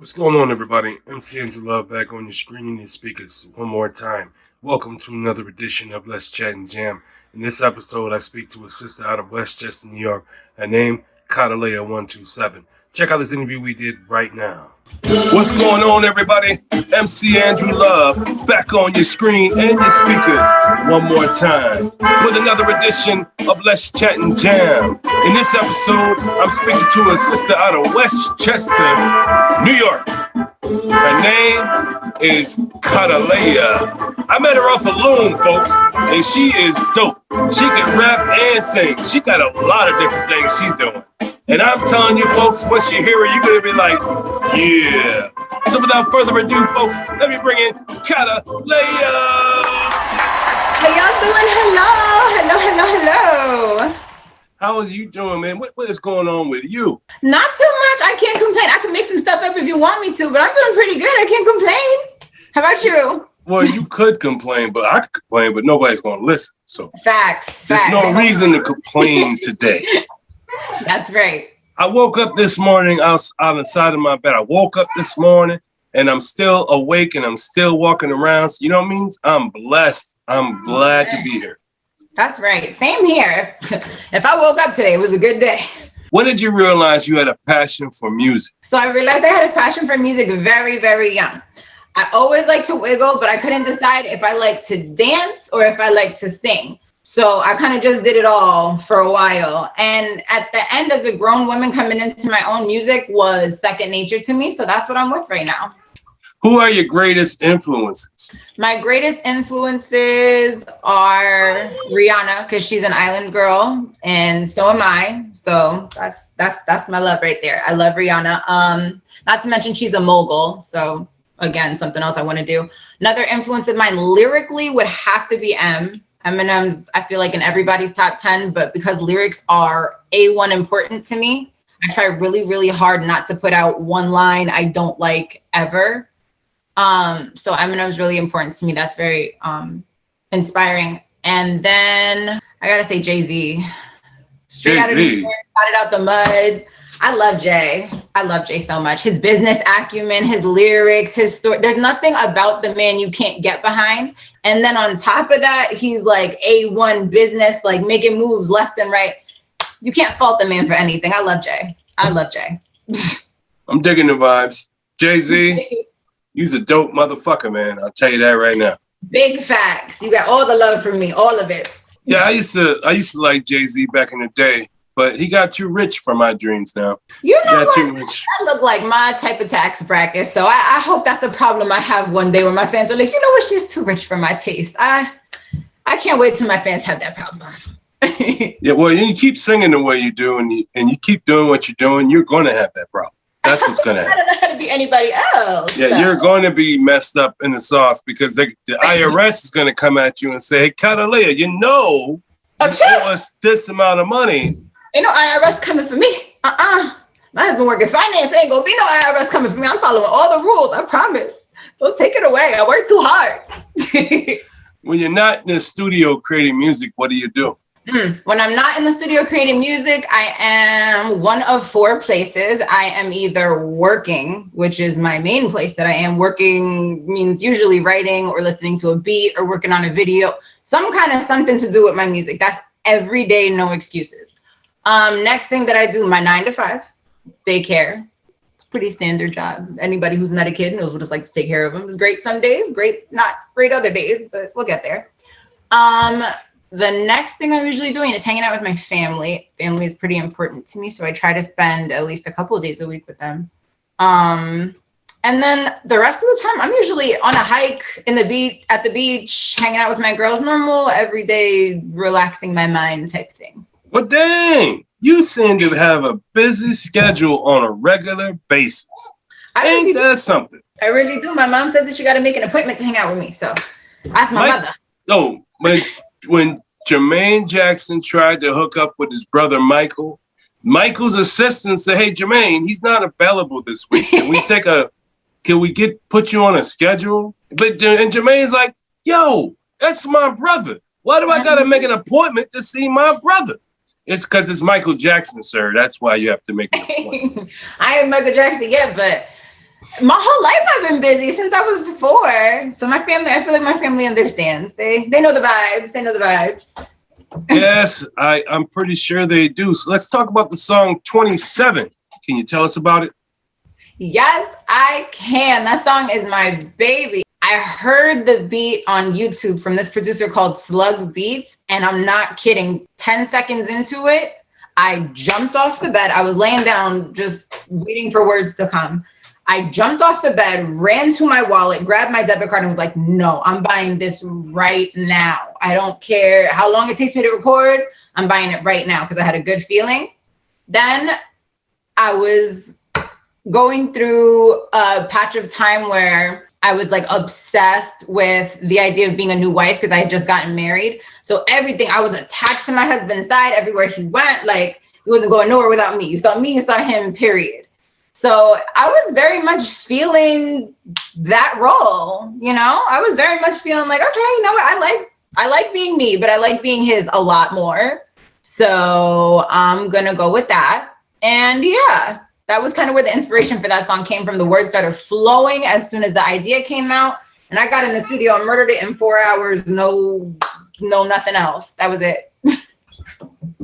What's going on, everybody? MC Angela back on your screen and your speakers one more time. Welcome to another edition of Let's Chat and Jam. In this episode, I speak to a sister out of Westchester, New York. Her name, Kataleya127. Check out this interview we did right now. What's going on, everybody? MC Andrew Love back on your screen and your speakers one more time with another edition of Let's Chat and Jam. In this episode, I'm speaking to a sister out of Westchester, New York. Her name is Kataleya. I met her off a Loom, folks, and she is dope. She can rap and sing. She got a lot of different things she's doing. And I'm telling you, folks, once you hear her, you're going to be like, yeah. So without further ado, folks, let me bring in Kataleya. How y'all doing? Hello. How is you doing, man? What is going on with you? Not too much. I can't complain. I can make some stuff up if you want me to, but I'm doing pretty good. I can't complain. How about you? Well, you could complain, but I could complain, but nobody's going to listen. So Facts. There's no reason to complain today. That's right. I woke up this morning, I was on the side of my bed. I woke up this morning and I'm still awake and I'm still walking around. So you know what it means? I'm blessed. I'm glad to be here. That's right. Same here. If I woke up today, it was a good day. When did you realize you had a passion for music? So I realized I had a passion for music very, very young. I always liked to wiggle, but I couldn't decide if I liked to dance or if I liked to sing. So I kind of just did it all for a while. And at the end, as a grown woman, coming into my own music was second nature to me. So that's what I'm with right now. Who are your greatest influences? My greatest influences are Rihanna, because she's an island girl, and so am I. So that's my love right there. I love Rihanna. Not to mention she's a mogul. So again, something else I want to do. Another influence of mine lyrically would have to be Eminem's, I feel like, in everybody's top 10, but because lyrics are A1 important to me, I try really, really hard not to put out one line I don't like ever. So Eminem's really important to me. That's very inspiring. And then I gotta say Jay-Z. Straight out of New York, got it out the mud. I love Jay. I love Jay so much. His business acumen, his lyrics, his story. There's nothing about the man you can't get behind. And then on top of that, he's like A1 business, like making moves left and right. You can't fault the man for anything. I love Jay. I'm digging the vibes. Jay-Z, he's a dope motherfucker, man. I'll tell you that right now. Big facts. You got all the love from me, all of it. Yeah, I used to like Jay-Z back in the day, but he got too rich for my dreams now. You know what? That look like my type of tax bracket. So I hope that's a problem I have one day when my fans are like, you know what? She's too rich for my taste. I can't wait till my fans have that problem. Yeah, well, you keep singing the way you do and you keep doing what you're doing, you're going to have that problem. That's what's going to happen. I don't know how to be anybody else. Yeah, You're going to be messed up in the sauce because the IRS is going to come at you and say, hey, Kataleya, you owe us this amount of money. Ain't no IRS coming for me. My husband working finance. Ain't gonna be no IRS coming for me. I'm following all the rules. I promise. Don't take it away. I work too hard. When you're not in the studio creating music, what do you do? When I'm not in the studio creating music, I am one of four places. I am either working, which is my main place that I am working, means usually writing or listening to a beat or working on a video, some kind of something to do with my music. That's every day, no excuses. Next thing that I do, my 9 to 5, daycare. It's a pretty standard job. Anybody who's met a kid knows what it's like to take care of them. It's great some days, great, not great other days, but we'll get there. The next thing I'm usually doing is hanging out with my family. Family is pretty important to me, so I try to spend at least a couple of days a week with them. And then the rest of the time, I'm usually on a hike at the beach, hanging out with my girls, normal, everyday, relaxing my mind type thing. Well, dang, you seem to have a busy schedule on a regular basis. Ain't that something? I really do. My mom says that she got to make an appointment to hang out with me, so ask my mother. Oh, when Jermaine Jackson tried to hook up with his brother Michael, Michael's assistant said, hey, Jermaine, he's not available this week. Can we put you on a schedule? And Jermaine's like, yo, that's my brother. Why do I got to make an appointment to see my brother? It's because it's Michael Jackson, sir. That's why you have to make an appointment. I ain't Michael Jackson yet, but My whole life I've been busy since I was 4. So my family, I feel like my family understands. They know the vibes. They know the vibes. Yes, I'm pretty sure they do. So let's talk about the song 27. Can you tell us about it? Yes, I can. That song is my baby. I heard the beat on YouTube from this producer called Slug Beats, and I'm not kidding. 10 seconds into it, I jumped off the bed. I was laying down just waiting for words to come. I jumped off the bed, ran to my wallet, grabbed my debit card, and was like, no, I'm buying this right now. I don't care how long it takes me to record. I'm buying it right now because I had a good feeling. Then I was going through a patch of time where I was like obsessed with the idea of being a new wife because I had just gotten married. So everything, I was attached to my husband's side everywhere he went. Like he wasn't going nowhere without me. You saw me, you saw him, period. So I was very much feeling that role, you know? I was very much feeling like, okay, you know what? I like being me, but I like being his a lot more. So I'm gonna go with that. And yeah, that was kind of where the inspiration for that song came from. The words started flowing as soon as the idea came out. And I got in the studio and murdered it in 4 hours. No, nothing else. That was it.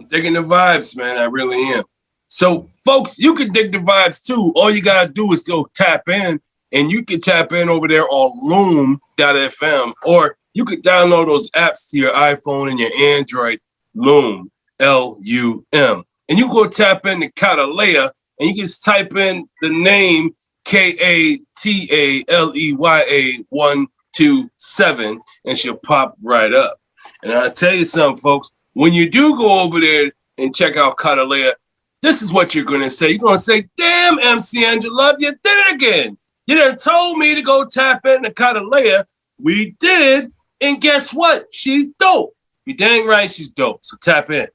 Digging the vibes, man. I really am. So, folks, you can dig the vibes too. All you gotta do is go tap in, and you can tap in over there on Loom.fm, or you could download those apps to your iPhone and your Android, Loom, L-U-M. And you go tap into Kataleya, and you just type in the name Kataleya127, and she'll pop right up. And I'll tell you something, folks, when you do go over there and check out Kataleya, this is what you're going to say. You're going to say, damn, MC Angela, you did it again. You done told me to go tap into Kataleya. We did. And guess what? She's dope. You're dang right she's dope. So tap in.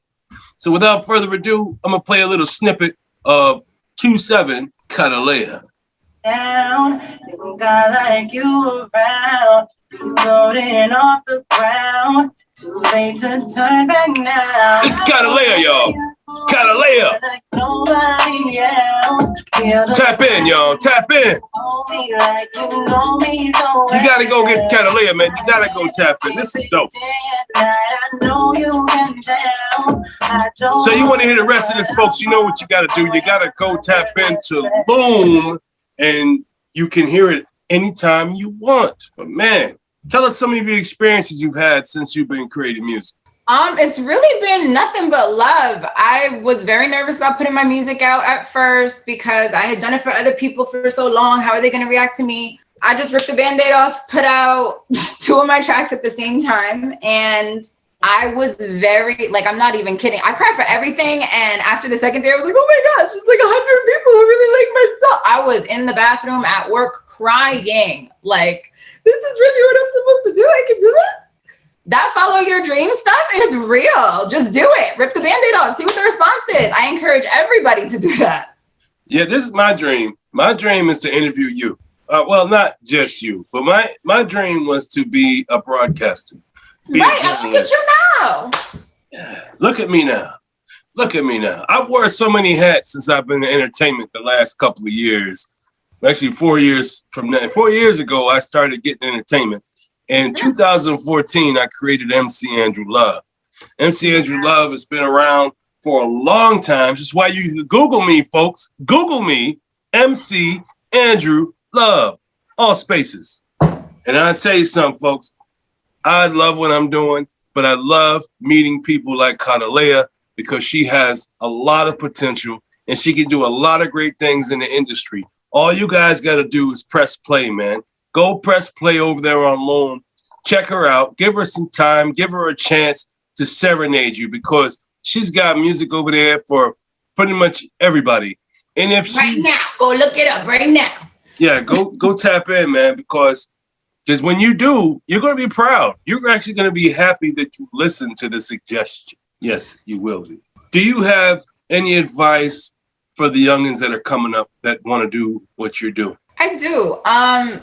So without further ado, I'm going to play a little snippet of 27 Kataleya. Down, think I like you around, floating off the ground. Too late to turn back now. It's Kataleya, y'all. Kataleya. Tap in, y'all. Tap in. You gotta go get Kataleya, man. You gotta go tap in. This is dope. So you want to hear the rest of this, folks? You know what you gotta do. You gotta go tap into Loom, and you can hear it anytime you want. But man, tell us some of your experiences you've had since you've been creating music. It's really been nothing but love. I was very nervous about putting my music out at first because I had done it for other people for so long. How are they going to react to me? I just ripped the Band-Aid off, put out 2 of my tracks at the same time. And I was very, like, I'm not even kidding. I cried for everything. And after the second day, I was like, oh my gosh, it's like 100 people who really like my stuff. I was in the bathroom at work crying. Like, this is really what I'm supposed to do? I can do that? That follow your dream stuff is real. Just do it. Rip the Band-Aid off. See what the response is. I encourage everybody to do that. Yeah, this is my dream. My dream is to interview you. Well, not just you, but my dream was to be a broadcaster. Right, and look at you now. Look at me now. Look at me now. I've worn so many hats since I've been in entertainment the last couple of years. Actually, 4 years from now. 4 years ago, I started getting entertainment. In 2014, I created MC Andrew Love. MC Andrew Love has been around for a long time. That's why you can Google me, folks. Google me, MC Andrew Love. All spaces. And I'll tell you something, folks. I love what I'm doing, but I love meeting people like Kataleya because she has a lot of potential and she can do a lot of great things in the industry. All you guys got to do is press play, man. Go press play over there on Loom. Check her out. Give her some time. Give her a chance to serenade you because she's got music over there for pretty much everybody. And if right now, go look it up right now. Yeah, go tap in, man, because when you do, you're going to be proud. You're actually going to be happy that you listened to the suggestion. Yes, you will be. Do you have any advice for the youngins that are coming up that want to do what you're doing? I do.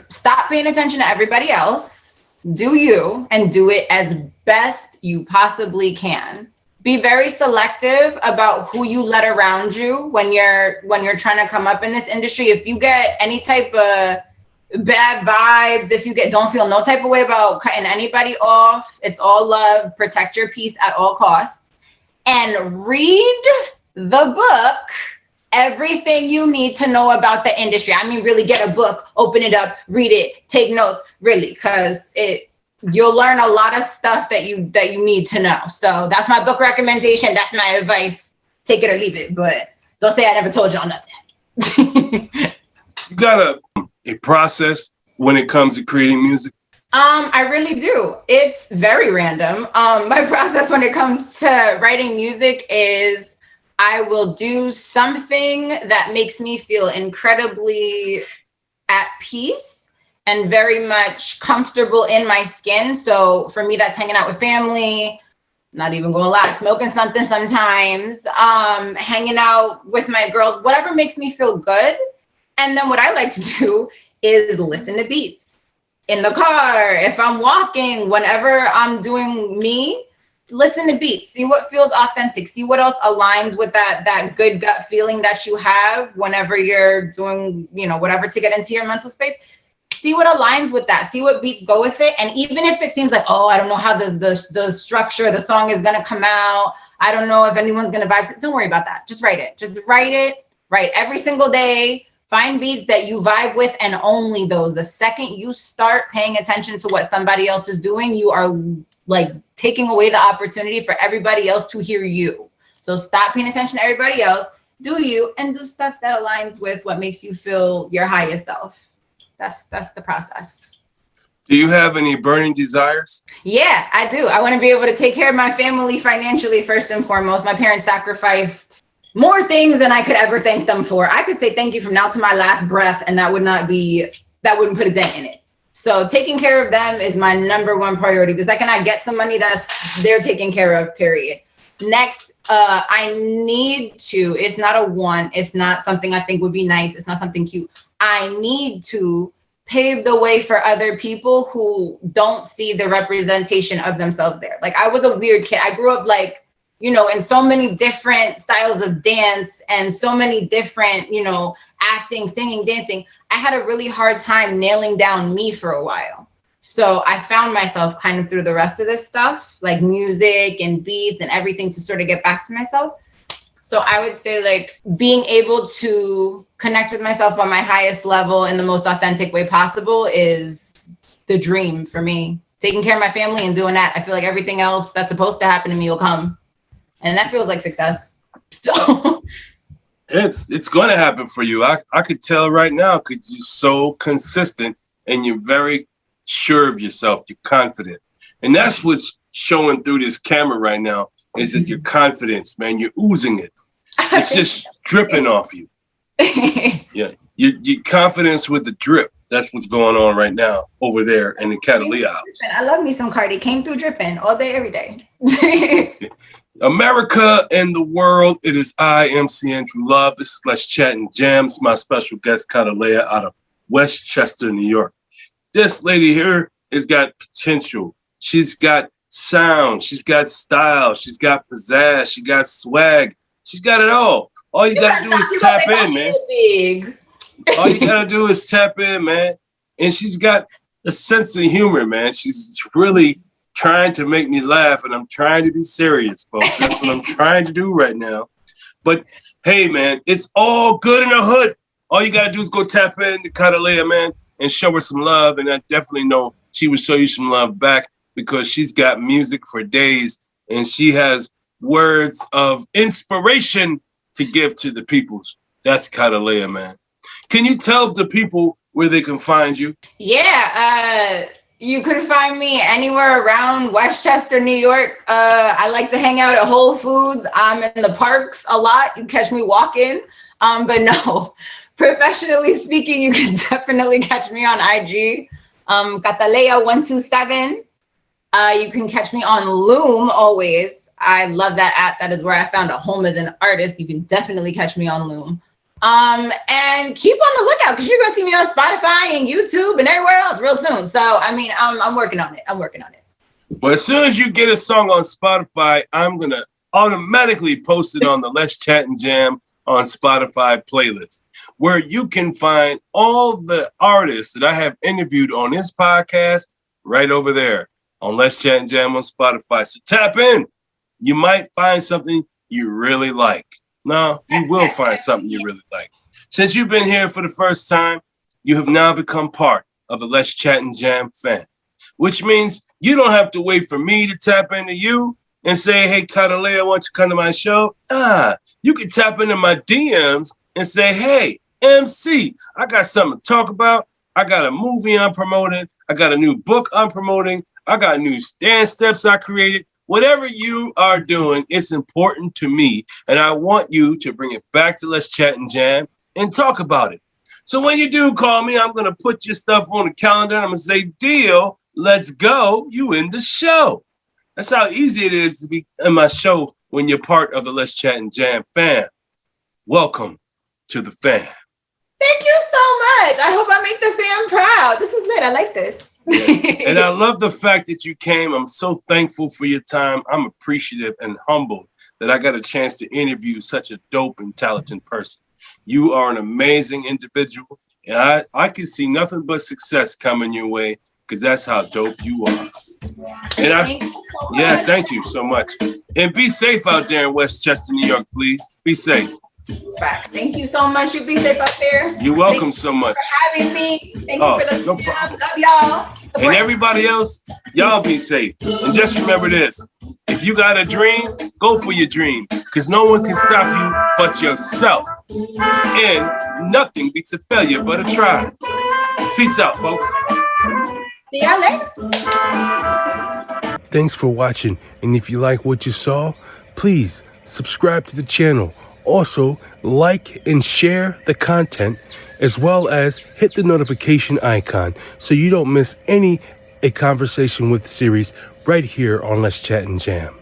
Stop paying attention to everybody else. Do you and do it as best you possibly can. be very selective about who you let around you when you're trying to come up in this industry. If you get any type of bad vibes, if you don't feel no type of way about cutting anybody off, it's all love. Protect your peace at all costs, and read the book. Everything you need to know about the industry. I mean, really get a book, open it up, read it, take notes, really, because you'll learn a lot of stuff that you need to know. So that's my book recommendation. That's my advice. Take it or leave it, but don't say I never told y'all nothing. You got a process when it comes to creating music? I really do. It's very random. My process when it comes to writing music is I will do something that makes me feel incredibly at peace and very much comfortable in my skin. So for me, that's hanging out with family, not even gonna lie, smoking something sometimes, hanging out with my girls, whatever makes me feel good. And then what I like to do is listen to beats in the car, if I'm walking, whenever I'm doing me. Listen to beats, see what feels authentic, see what else aligns with that good gut feeling that you have whenever you're doing, whatever to get into your mental space. See what aligns with that, see what beats go with it. And even if it seems like, oh, I don't know how the structure of the song is going to come out, I don't know if anyone's going to vibe, don't worry about that. Just write it, write every single day. Find beats that you vibe with, and only those. The second you start paying attention to what somebody else is doing, you are like taking away the opportunity for everybody else to hear you. So stop paying attention to everybody else, do you, and do stuff that aligns with what makes you feel your highest self. That's the process. Do you have any burning desires? Yeah, I do. I want to be able to take care of my family financially first and foremost. My parents sacrificed more things than I could ever thank them for. I could say thank you from now to my last breath, and that wouldn't put a dent in it. So taking care of them is my number one priority. The second I get some money, they're taken care of, period. Next, I need to, it's not a want, it's not something I think would be nice, it's not something cute. I need to pave the way for other people who don't see the representation of themselves there. Like, I was a weird kid. I grew up in so many different styles of dance and so many different, acting, singing, dancing. I had a really hard time nailing down me for a while. So I found myself kind of through the rest of this stuff, like music and beats and everything, to sort of get back to myself. So I would say being able to connect with myself on my highest level in the most authentic way possible is the dream for me. Taking care of my family and doing that, I feel like everything else that's supposed to happen to me will come. And that feels like success. So it's going to happen for you. I could tell right now because you're so consistent and you're very sure of yourself. You're confident. And that's what's showing through this camera right now is that your confidence, man. You're oozing it. It's just dripping off you. Yeah. Your confidence with the drip. That's what's going on right now over there in the Kataleya house. I love me some Cardi. Came through dripping all day, every day. America and the world, it is I, MC Andrew Love. This is Let's Chat and Jam. It's my special guest, Kataleya, out of Westchester, New York. This lady here has got potential. She's got sound. She's got style. She's got pizzazz. She got swag. She's got it all. All you got to do is tap in, man. Big. All you got to do is tap in, man. And she's got a sense of humor, man. She's really trying to make me laugh, and I'm trying to be serious, folks. That's what I'm trying to do right now. But hey, man, it's all good in the hood. All you gotta do is go tap in to Kataleya, man, and show her some love. And I definitely know she will show you some love back because she's got music for days and she has words of inspiration to give to the peoples. That's Kataleya, man. Can you tell the people where they can find you? Yeah, you can find me anywhere around Westchester, New York. I like to hang out at Whole Foods. I'm in the parks a lot. You catch me walking. But no, professionally speaking, you can definitely catch me on IG. Kataleya127. You can catch me on Loom always. I love that app. That is where I found a home as an artist. You can definitely catch me on Loom. And keep on the lookout because you're gonna see me on Spotify and YouTube and everywhere else real soon. So I mean, I'm working on it. Well, as soon as you get a song on Spotify, I'm gonna automatically posted on the Let's Chat and Jam on Spotify playlist, where you can find all the artists that I have interviewed on this podcast right over there on Let's Chat and Jam on Spotify. So tap in. You might find something you really like. No, you will find something you really like. Since you've been here for the first time, you have now become part of the Let's Chat and Jam fan, which means you don't have to wait for me to tap into you and say, hey, Kataleya, why don't you come to my show? You can tap into my DMs and say, hey, MC, I got something to talk about. I got a movie I'm promoting. I got a new book I'm promoting. I got new dance steps I created. Whatever you are doing, it's important to me. And I want you to bring it back to Let's Chat and Jam and talk about it. So when you do call me, I'm going to put your stuff on the calendar. And I'm going to say, deal, let's go. You in the show. That's how easy it is to be in my show when you're part of the Let's Chat and Jam fam. Welcome to the fam. Thank you so much. I hope I make the fam proud. This is lit. I like this. Yeah. And I love the fact that you came. I'm so thankful for your time. I'm appreciative and humbled that I got a chance to interview such a dope and talented person. You are an amazing individual, and I can see nothing but success coming your way because that's how dope you are. And thank you so much. And be safe out there in Westchester, New York, please. Be safe. Thank you so much. You be safe out there. You're welcome so much for having me. Thank you for the no problem. Love y'all. And everybody else, y'all be safe. And just remember this. If you got a dream, go for your dream. Because no one can stop you but yourself. And nothing beats a failure but a try. Peace out, folks. See y'all later. Thanks for watching. And if you like what you saw, please subscribe to the channel. Also, like and share the content, as well as hit the notification icon so you don't miss A Conversation with series right here on Let's Chat and Jam.